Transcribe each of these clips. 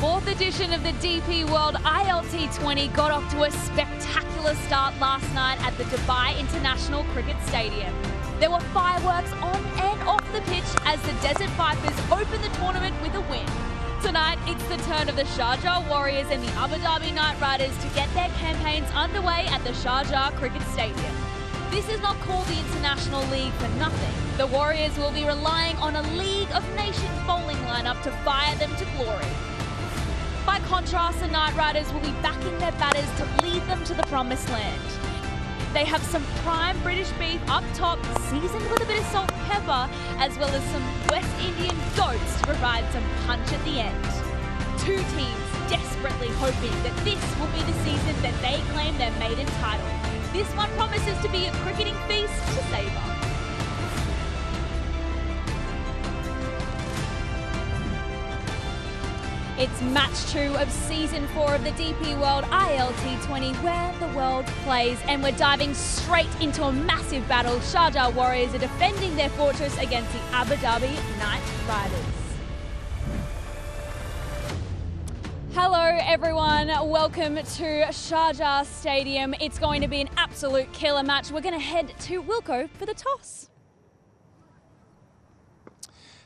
fourth edition of the DP World ILT20 got off to a spectacular start last night at the Dhabi International Cricket Stadium. There were fireworks on and off the pitch as the Desert Vipers opened the tournament with a win. Tonight, it's the turn of the Sharjah Warriors and the Abu Dhabi Knight Riders to get their campaigns underway at the Sharjah Cricket Stadium. This is not called the International League for nothing. The Warriors will be relying on a League of Nations bowling lineup to fire them to glory. By contrast, the Knight Riders will be backing their batters to lead them to the promised land. They have some prime British beef up top, seasoned with a bit of salt and pepper, as well as some West Indian goats to provide some punch at the end. Two teams desperately hoping that this will be the season that they claim their maiden title. This one promises to be a cricketing feast to savour. It's match 2 of season 4 of the DP World ILT20, where the world plays, and we're diving straight into a massive battle. Sharjah Warriors are defending their fortress against the Abu Dhabi Knight Riders. Hello everyone, welcome to Sharjah Stadium. It's going to be an absolute killer match. We're going to head to Wilco for the toss.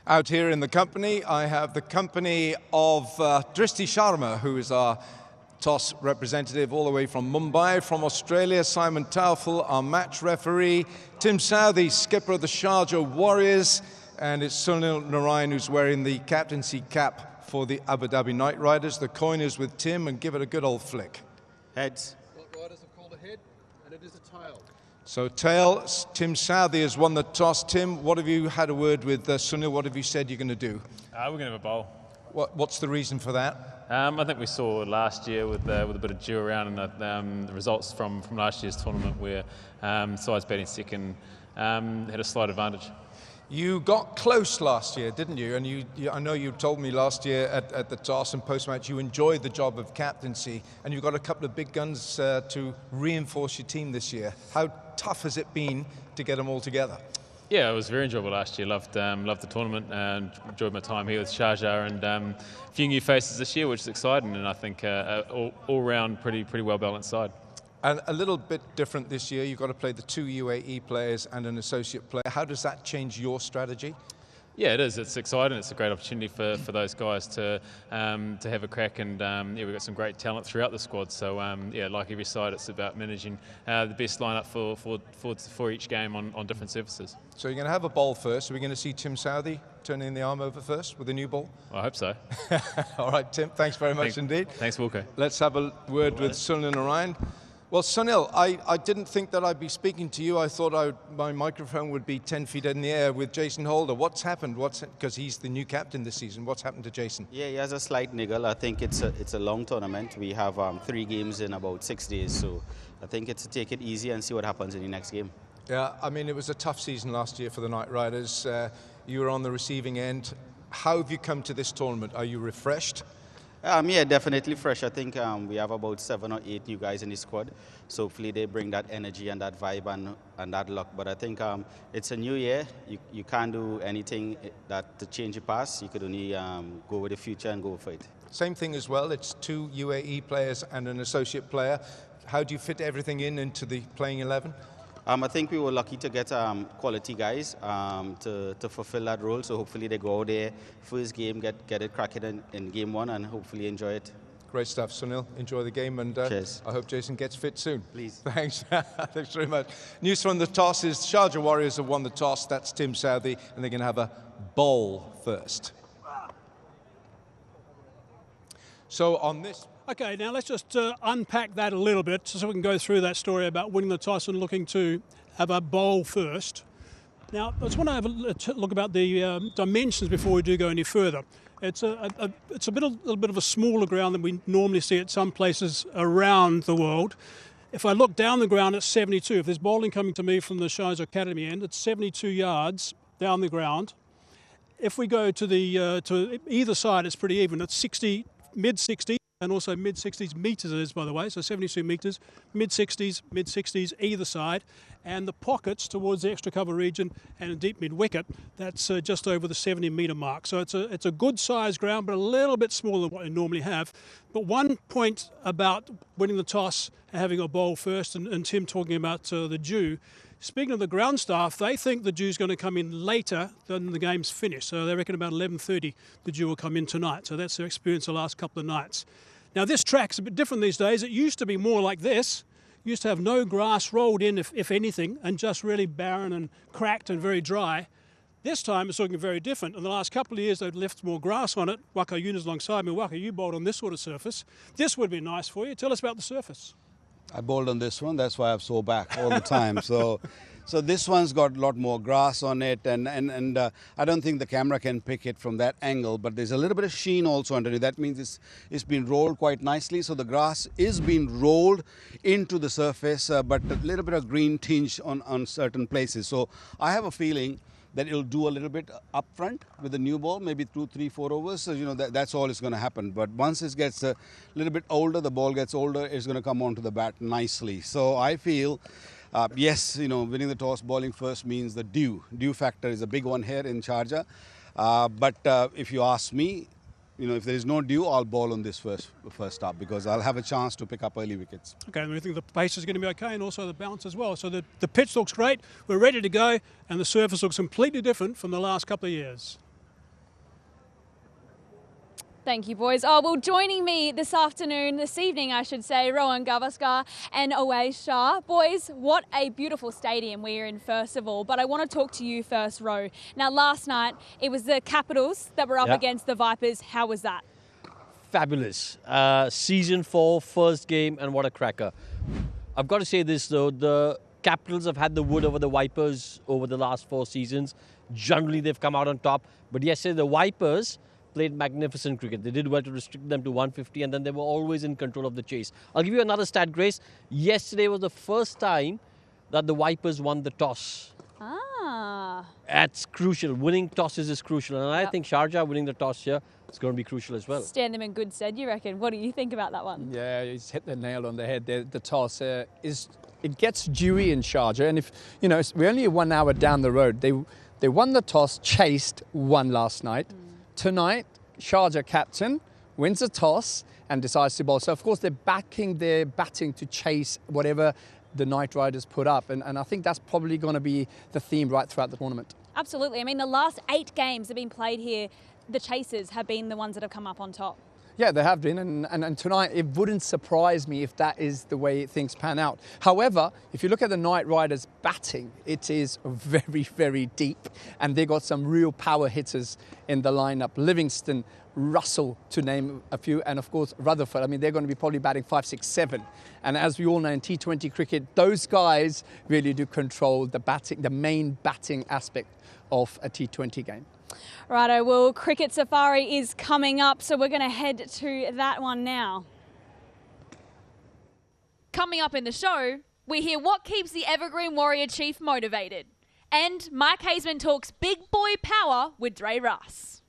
Out here in the company, I have the company of Drishti Sharma, who is our toss representative all the way from Mumbai. From Australia, Simon Taufel, our match referee. Tim Southee, skipper of the Sharjah Warriors. And it's Sunil Narayan who's wearing the captaincy cap for the Abu Dhabi Knight Riders. The coin is with Tim, and give it a good old flick. Heads. Knight Riders have called a head, and it is a tail. So tail, Tim Southee has won the toss. Tim, what have you had a word with Sunil? What have you said you're going to do? We're going to have a bowl. What's the reason for that? I think we saw last year with a bit of dew around, and the results from last year's tournament where sides batting second had a slight advantage. You got close last year, didn't you? And I know you told me last year at the toss and post-match you enjoyed the job of captaincy, and you've got a couple of big guns to reinforce your team this year. How tough has it been to get them all together? Yeah, it was very enjoyable last year. Loved the tournament and enjoyed my time here with Sharjah, and a few new faces this year, which is exciting, and I think all round pretty well balanced side. And a little bit different this year, you've got to play the 2 UAE players and an associate player. How does that change your strategy? Yeah, it is. It's exciting. It's a great opportunity for those guys to have a crack, and yeah, we've got some great talent throughout the squad. So yeah, like every side, it's about managing the best lineup for each game on different surfaces. So you're going to have a ball first. Are we going to see Tim Southee turning the arm over first with a new ball? I hope so. All right, Tim. Thanks very much indeed. Thanks, Wilco. Let's have a word with Sunil Narayan. Well, Sunil, I didn't think that I'd be speaking to you. I thought my microphone would be 10 feet in the air with Jason Holder. What's happened? Because he's the new captain this season. What's happened to Jason? Yeah, he has a slight niggle. I think it's a long tournament. We have 3 games in about 6 days, so I think it's to take it easy and see what happens in the next game. Yeah, I mean, it was a tough season last year for the Knight Riders. You were on the receiving end. How have you come to this tournament? Are you refreshed? Yeah, definitely fresh. I think we have about 7 or 8 new guys in the squad, so hopefully they bring that energy and that vibe and that luck. But I think it's a new year. You can't do anything to change the past. You could only go with the future and go for it. Same thing as well. It's 2 UAE players and an associate player. How do you fit everything into the playing 11? I think we were lucky to get quality guys to fulfill that role. So hopefully they go out there, first game, get it cracking in game 1, and hopefully enjoy it. Great stuff, Sunil. Enjoy the game, and cheers. I hope Jason gets fit soon. Please. Thanks. Thanks very much. News from the toss is Sharjah Warriors have won the toss. That's Tim Southee, and they're going to have a bowl first. So on this... Okay, now let's just unpack that a little bit so we can go through that story about winning the toss and looking to have a bowl first. Now, I just want to have a look about the dimensions before we do go any further. It's a little bit of a smaller ground than we normally see at some places around the world. If I look down the ground, it's 72. If there's bowling coming to me from the Sharjah Academy end, it's 72 yards down the ground. If we go to either side, it's pretty even. It's 60, mid-60. and also mid-60s metres it is, by the way, so 72 metres, mid-60s either side, and the pockets towards the extra cover region and a deep mid-wicket, that's just over the 70-metre mark. So it's a good sized ground, but a little bit smaller than what you normally have. But one point about winning the toss and having a bowl first, and Tim talking about the dew, speaking of the ground staff, they think the dew's going to come in later than the game's finished. So they reckon about 11:30 the dew will come in tonight. So that's their experience the last couple of nights. Now this track's a bit different these days. It used to be more like this. It used to have no grass rolled in, if anything, and just really barren and cracked and very dry. This time it's looking very different. In the last couple of years they've left more grass on it. Waka Yuna's alongside me. Waka, you bowled on this sort of surface. This would be nice for you. Tell us about the surface. I bowled on this one, that's why I have sore back all the time. So this one's got a lot more grass on it, and I don't think the camera can pick it from that angle, but there's a little bit of sheen also underneath. That means it's been rolled quite nicely. So the grass is being rolled into the surface, but a little bit of green tinge on certain places. So I have a feeling that it'll do a little bit up front with the new ball, maybe 2, 3, 4 overs. So, that's all is going to happen. But once it gets a little bit older, the ball gets older, it's going to come onto the bat nicely. So I feel, yes, winning the toss, bowling first means the dew. Dew factor is a big one here in Sharjah. But if you ask me, if there is no dew, I'll bowl on this first up because I'll have a chance to pick up early wickets. Okay, and we think the pace is going to be okay and also the bounce as well. So the pitch looks great, we're ready to go, and the surface looks completely different from the last couple of years. Thank you, boys. Oh, well, joining me this evening, I should say, Rohan Gavaskar and Awais Shah. Boys, what a beautiful stadium we're in, first of all. But I want to talk to you first, Ro. Now, last night, it was the Capitals that were up against the Vipers. How was that? Fabulous. Season 4, first game, and what a cracker. I've got to say this, though. The Capitals have had the wood over the Vipers over the last 4 seasons. Generally, they've come out on top. But yesterday, the Vipers played magnificent cricket. They did well to restrict them to 150, and then they were always in control of the chase. I'll give you another stat, Grace. Yesterday was the first time that the Vipers won the toss. Ah. That's crucial. Winning tosses is crucial, and I think Sharjah winning the toss here is going to be crucial as well. Stand them in good stead, you reckon? What do you think about that one? Yeah, he's hit the nail on the head. The toss it gets dewy in Sharjah, and if we're only 1 hour down the road. They won the toss, chased, won last night. Tonight, Sharjah captain wins the toss and decides to bowl. So, of course, they're backing their batting to chase whatever the Knight Riders put up. And I think that's probably going to be the theme right throughout the tournament. Absolutely. I mean, the last 8 games that have been played here, the chasers have been the ones that have come up on top. Yeah, they have been, and tonight it wouldn't surprise me if that is the way things pan out. However, if you look at the Knight Riders batting, it is very, very deep, and they got some real power hitters in the lineup. Livingston, Russell, to name a few, and of course Rutherford. I mean, they're going to be probably batting 5, 6, 7. And as we all know in T20 cricket, those guys really do control the batting, the main batting aspect of a T20 game. Righto, well, Cricket Safari is coming up, so we're going to head to that one now. Coming up in the show, we hear what keeps the Evergreen Warrior Chief motivated. And Mike Hazeman talks big boy power with Dre Russ.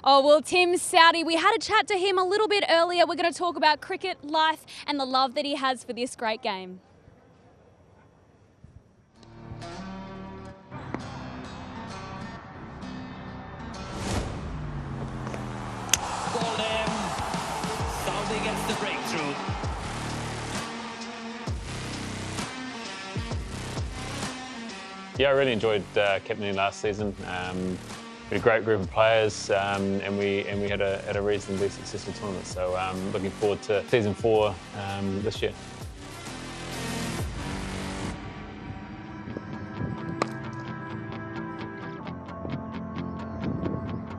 Oh, well, Tim Southee, we had a chat to him a little bit earlier. We're going to talk about cricket, life, and the love that he has for this great game. Southee gets the breakthrough. Yeah, I really enjoyed captaining last season. We had a great group of players, and we had a reasonably successful tournament. So looking forward to season 4 this year.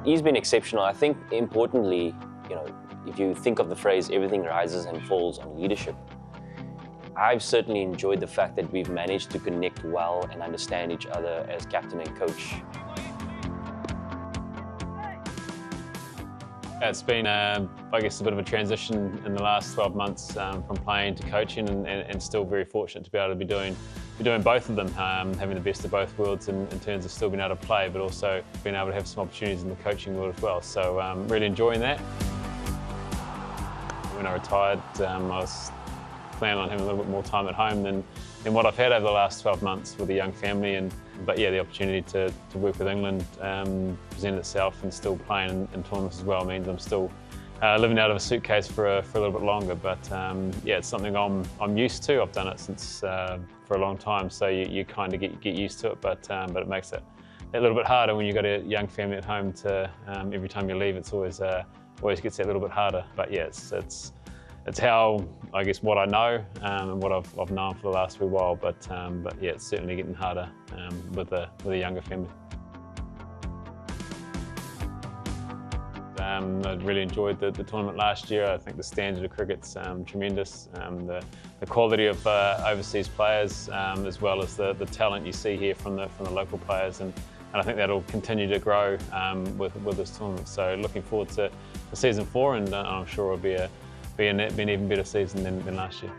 He's been exceptional. I think importantly, if you think of the phrase, everything rises and falls on leadership, I've certainly enjoyed the fact that we've managed to connect well and understand each other as captain and coach. It's been, I guess, a bit of a transition in the last 12 months from playing to coaching, and still very fortunate to be able to be doing both of them, having the best of both worlds in terms of still being able to play, but also being able to have some opportunities in the coaching world as well. So really enjoying that. When I retired, I was planning on having a little bit more time at home than what I've had over the last 12 months with a young family. But yeah, the opportunity to work with England presented itself, and still playing in tournaments as well means I'm still living out of a suitcase for a little bit longer. But yeah, it's something I'm used to. I've done it since for a long time, so you kind of get used to it. But it makes it a little bit harder when you've got a young family at home. To every time you leave, it's always gets that little bit harder. But yeah, it's how, I guess, what I know and what I've known for the last wee while. But yeah, it's certainly getting harder with a younger family. I really enjoyed the tournament last year. I think the standard of cricket's tremendous. The quality of overseas players, as well as the talent you see here from the local players, and I think that'll continue to grow with this tournament. So looking forward to season 4, and I'm sure it'll be an even better season than last year.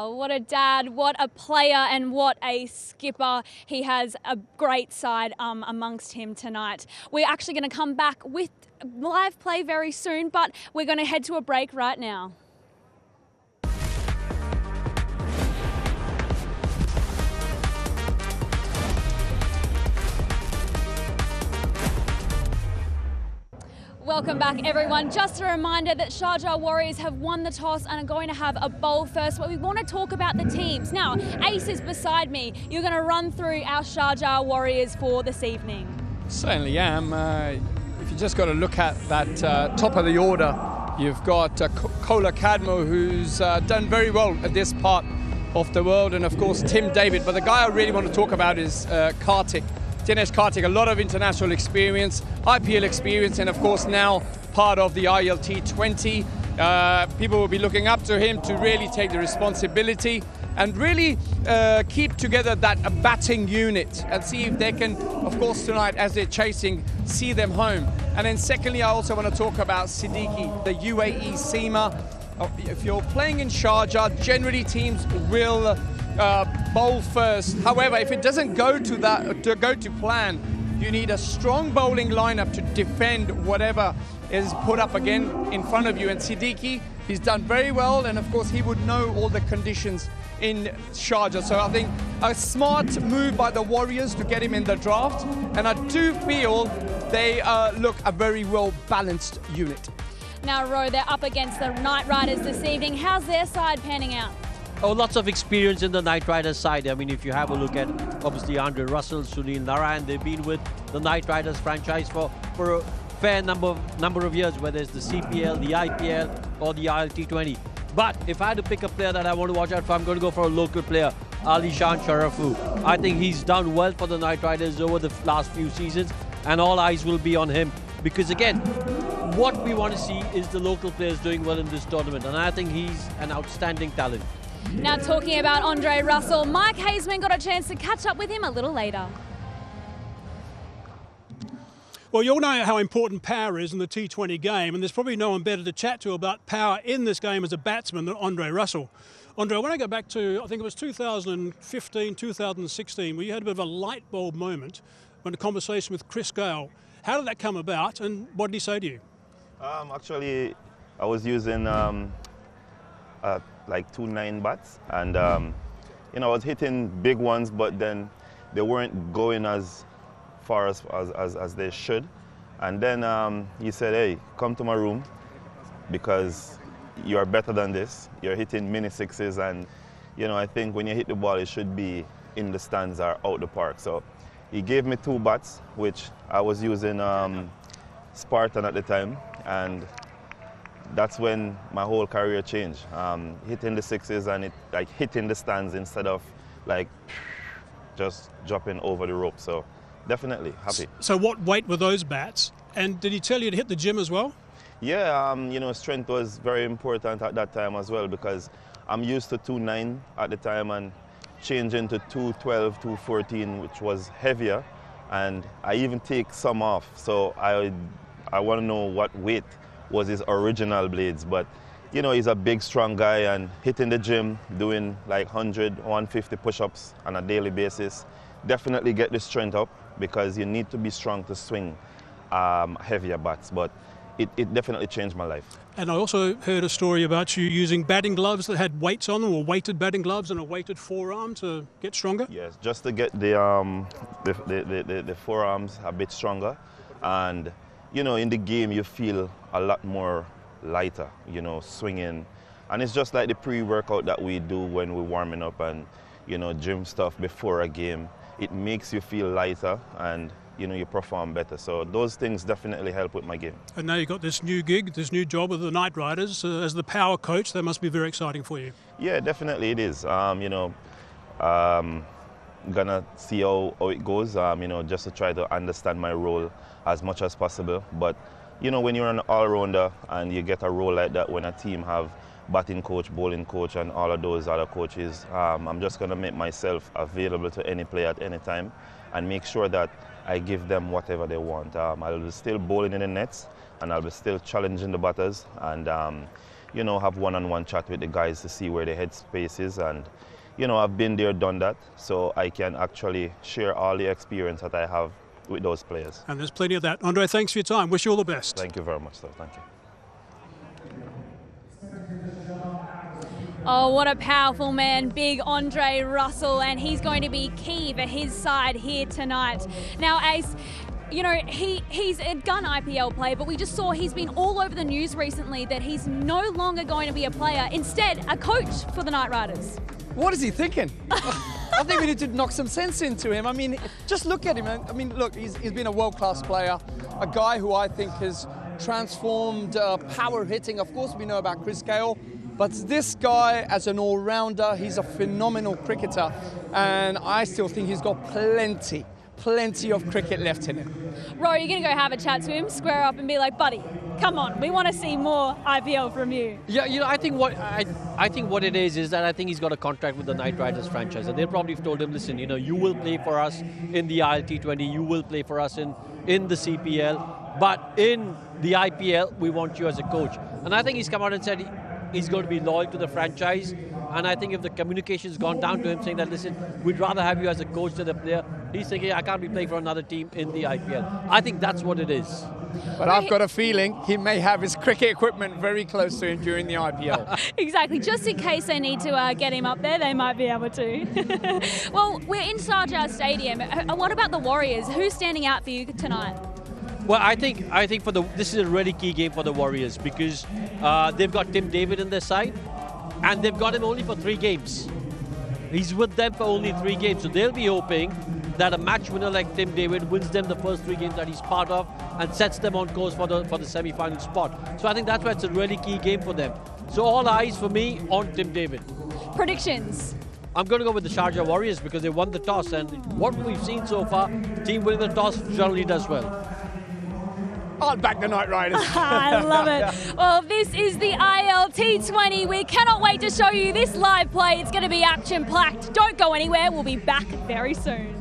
What a dad, what a player, and what a skipper. He has a great side amongst him tonight. We're actually going to come back with live play very soon, but we're going to head to a break right now. Welcome back, everyone. Just a reminder that Sharjah Warriors have won the toss and are going to have a bowl first, but we want to talk about the teams. Now, Ace is beside me. You're going to run through our Sharjah Warriors for this evening. Certainly am. If you just got to look at that top of the order, you've got Kola Kadmo, who's done very well at this part of the world, and of course Tim David. But the guy I really want to talk about is Kartik. Dinesh Kartik, a lot of international experience, IPL experience, and of course now part of the ILT20. People will be looking up to him to really take the responsibility and really keep together that batting unit and see if they can, of course tonight as they're chasing, see them home. And then secondly, I also want to talk about Siddiqui, the UAE seamer. If you're playing in Sharjah, generally teams will bowl first. However, if it doesn't go to plan, you need a strong bowling lineup to defend whatever is put up again in front of you. And Siddiqui, he's done very well, and of course he would know all the conditions in Sharjah. So I think a smart move by the Warriors to get him in the draft, and I do feel they look a very well balanced unit. Now, Ro, they're up against the Knight Riders this evening. How's their side panning out? Oh, lots of experience in the Knight Riders side. I mean, if you have a look at, obviously, Andre Russell, Sunil Narayan, they've been with the Knight Riders franchise for a fair number of years, whether it's the CPL, the IPL, or the ILT20. But if I had to pick a player that I want to watch out for, I'm going to go for a local player, Alishan Sharafu. I think he's done well for the Knight Riders over the last few seasons, and all eyes will be on him. Because again, what we want to see is the local players doing well in this tournament, and I think he's an outstanding talent. Now, talking about Andre Russell, Mike Hazeman got a chance to catch up with him a little later. Well, you all know how important power is in the T20 game, and there's probably no one better to chat to about power in this game as a batsman than Andre Russell. Andre, I want to go back to, I think it was 2015, 2016, where you had a bit of a light bulb moment when a conversation with Chris Gale. How did that come about, and what did he say to you? Actually, I was using like 2-9 bats, and you know, I was hitting big ones, but then they weren't going as far as they should. And then he said, hey, come to my room because you are better than this. You're hitting mini sixes, and you know, I think when you hit the ball, it should be in the stands or out the park. So he gave me 2 bats, which I was using Spartan at the time, and that's when my whole career changed. Hitting the sixes and it like hitting the stands instead of like just dropping over the rope. So definitely happy. So what weight were those bats? And did he tell you to hit the gym as well? Yeah, you know, strength was very important at that time as well, because I'm used to 2-9 at the time, and changing to 2-12, 2-14, which was heavier, and I even take some off. So I want to know what weight was his original blades. But you know, he's a big, strong guy, and hitting the gym, doing like 100, 150 push-ups on a daily basis, definitely get the strength up, because you need to be strong to swing heavier bats. But it definitely changed my life. And I also heard a story about you using batting gloves that had weights on them, or weighted batting gloves and a weighted forearm to get stronger? Yes, just to get the forearms a bit stronger. And, you know, in the game you feel a lot more lighter, you know, swinging. And it's just like the pre-workout that we do when we're warming up and, you know, gym stuff before a game. It makes you feel lighter, and you know, you perform better. So those things definitely help with my game. And now you've got this new gig, this new job with the Knight Riders as the power coach. That must be very exciting for you. Yeah, definitely it is. You know, gonna see how it goes, you know, just to try to understand my role as much as possible. But, you know, when you're an all-rounder and you get a role like that, when a team have batting coach, bowling coach, and all of those other coaches, I'm just gonna make myself available to any player at any time and make sure that I give them whatever they want. I'll be still bowling in the nets, and I'll be still challenging the batters, and you know, have one-on-one chat with the guys to see where their headspace is. And you know, I've been there, done that, so I can actually share all the experience that I have with those players. And there's plenty of that. Andre, thanks for your time. Wish you all the best. Thank you very much, sir. Thank you. Oh, what a powerful man, big Andre Russell, and he's going to be key for his side here tonight. Now, Ace, you know, he's a gun IPL player, but we just saw he's been all over the news recently that he's no longer going to be a player, instead a coach for the Knight Riders. What is he thinking? I think we need to knock some sense into him. I mean, just look at him. I mean, look, he's been a world-class player, a guy who I think has transformed power hitting. Of course, we know about Chris Gale. But this guy, as an all-rounder, he's a phenomenal cricketer, and I still think he's got plenty of cricket left in him. Ro, you're going to go have a chat to him, square up and be like, buddy, come on, we want to see more IPL from you. Yeah, you know, I think what it is that I think he's got a contract with the Knight Riders franchise, and they probably told him, listen, you know, you will play for us in the ILT20, you will play for us in the CPL, but in the IPL, we want you as a coach. And I think he's come out and said he's going to be loyal to the franchise, and I think if the communication's gone down to him saying that, listen, we'd rather have you as a coach than a player, he's thinking, I can't be playing for another team in the IPL. I think that's what it is. But I've got a feeling he may have his cricket equipment very close to him during the IPL. Exactly, just in case they need to get him up there, they might be able to. Well, we're in Sharjah Stadium. What about the Warriors? Who's standing out for you tonight? Well, I think this is a really key game for the Warriors, because they've got Tim David in their side, and they've got him only for 3 games. He's with them for only 3 games, so they'll be hoping that a match winner like Tim David wins them the first 3 games that he's part of and sets them on course for the semi-final spot. So I think that's why it's a really key game for them. So all eyes for me on Tim David. Predictions? I'm going to go with the Sharjah Warriors because they won the toss, and what we've seen so far, team winning the toss generally does well. I'll back the Knight Riders. I love it. Well, this is the ILT20. We cannot wait to show you this live play. It's going to be action-packed. Don't go anywhere. We'll be back very soon.